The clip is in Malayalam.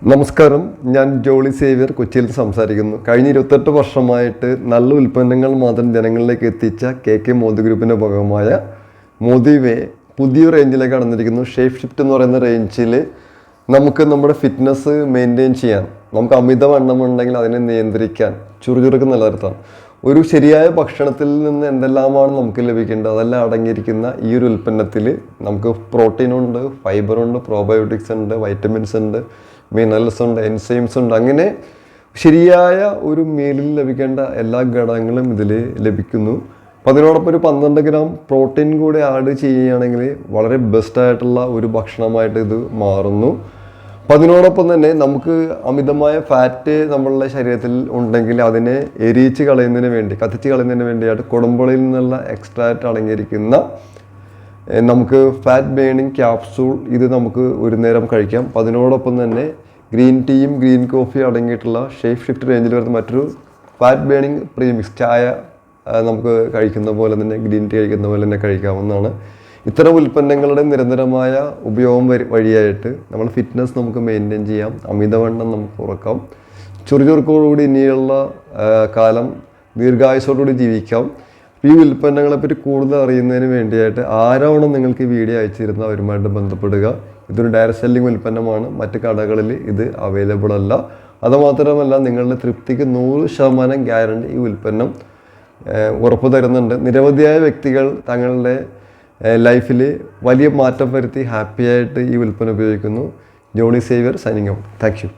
നമസ്കാരം, ഞാൻ ജോളി സേവ്യർ കൊച്ചിയിൽ സംസാരിക്കുന്നു. കഴിഞ്ഞ 28 വർഷമായിട്ട് നല്ല ഉൽപ്പന്നങ്ങൾ മാത്രം ജനങ്ങളിലേക്ക് എത്തിച്ച കെ മോദി ഗ്രൂപ്പിൻ്റെ ഭാഗമായ മോദി വേ പുതിയ റേഞ്ചിലേക്ക് കടന്നിരിക്കുന്നു. ഷേപ്പ് ഷിഫ്റ്റ് എന്ന് പറയുന്ന റേഞ്ചിൽ നമുക്ക് നമ്മുടെ ഫിറ്റ്നസ് മെയിൻറ്റെയിൻ ചെയ്യാൻ, നമുക്ക് അമിതവണ്ണം ഉണ്ടെങ്കിൽ അതിനെ നിയന്ത്രിക്കാൻ, ചുറുചുറുക്ക് നിലനിർത്താൻ, ഒരു ശരിയായ ഭക്ഷണത്തിൽ നിന്ന് എന്തെല്ലാമാണ് നമുക്ക് ലഭിക്കേണ്ടത് അതെല്ലാം അടങ്ങിയിരിക്കുന്ന ഈ ഒരു ഉൽപ്പന്നത്തിൽ നമുക്ക് പ്രോട്ടീനുണ്ട്, ഫൈബറുണ്ട്, പ്രോബയോട്ടിക്സ് ഉണ്ട്, വൈറ്റമിൻസ് ഉണ്ട്, മിനറൽസ് ഉണ്ട്, എൻസൈംസ് ഉണ്ട്. അങ്ങനെ ശരിയായ ഒരു മീലിൽ ലഭിക്കേണ്ട എല്ലാ ഘടകങ്ങളും ഇതിൽ ലഭിക്കുന്നു. അപ്പോൾ അതിനോടൊപ്പം ഒരു 12 ഗ്രാം പ്രോട്ടീൻ കൂടി ആഡ് ചെയ്യുകയാണെങ്കിൽ വളരെ ബെസ്റ്റായിട്ടുള്ള ഒരു ഭക്ഷണമായിട്ട് ഇത് മാറുന്നു. അപ്പോൾ അതിനോടൊപ്പം തന്നെ നമുക്ക് അമിതമായ ഫാറ്റ് നമ്മളുടെ ശരീരത്തിൽ ഉണ്ടെങ്കിൽ അതിനെ എരിയിച്ച് കളയുന്നതിന് വേണ്ടി, കത്തിച്ച് കളയുന്നതിന് വേണ്ടിയായിട്ട് കുടമ്പുളിയിൽ നിന്നുള്ള എക്സ്ട്രാക്റ്റ് അടങ്ങിയിരിക്കുന്ന നമുക്ക് ഫാറ്റ് ബേണിംഗ് ക്യാപ്സൂൾ ഇത് നമുക്ക് ഒരു നേരം കഴിക്കാം. അപ്പോൾ അതിനോടൊപ്പം തന്നെ ഗ്രീൻ ടീയും ഗ്രീൻ കോഫിയും അടങ്ങിയിട്ടുള്ള ഷേപ്പ് ഷിഫ്റ്റ് റേഞ്ചിൽ വരുന്ന മറ്റൊരു ഫാറ്റ് ബേണിംഗ് പ്രീമിക്സ് ചായ നമുക്ക് കഴിക്കുന്ന പോലെ തന്നെ, ഗ്രീൻ ടീ കഴിക്കുന്ന പോലെ തന്നെ കഴിക്കാവുന്നതാണ്. ഇത്തരം ഉൽപ്പന്നങ്ങളുടെ നിരന്തരമായ ഉപയോഗം വഴിയായിട്ട് നമ്മൾ ഫിറ്റ്നസ് നമുക്ക് മെയിൻറ്റെയിൻ ചെയ്യാം, അമിതവണ്ണം നമുക്ക് കുറക്കാം, ചുറുചുറുക്കോടുകൂടി ഇനിയുള്ള കാലം ദീർഘായുസോടുകൂടി ജീവിക്കാം. ഈ ഉൽപ്പന്നങ്ങളെപ്പറ്റി കൂടുതൽ അറിയുന്നതിന് വേണ്ടിയായിട്ട് ആരാണോ നിങ്ങൾക്ക് ഈ വീഡിയോ അയച്ചിരുന്നത് അവരുമായിട്ട് ബന്ധപ്പെടുക. ഇതൊരു ഡയറക്റ്റ് സെല്ലിംഗ് ഉൽപ്പന്നമാണ്, മറ്റ് കടകളിൽ ഇത് അവൈലബിൾ അല്ല. അതുമാത്രമല്ല, നിങ്ങളുടെ തൃപ്തിക്ക് 100% ഗ്യാരണ്ടി ഈ ഉൽപ്പന്നം ഉറപ്പു തരുന്നുണ്ട്. നിരവധിയായ വ്യക്തികൾ തങ്ങളുടെ ലൈഫിൽ വലിയ മാറ്റം വരുത്തി ഹാപ്പിയായിട്ട് ഈ ഉൽപ്പന്നം ഉപയോഗിക്കുന്നു. Jolly Xavier signing out. Thank you.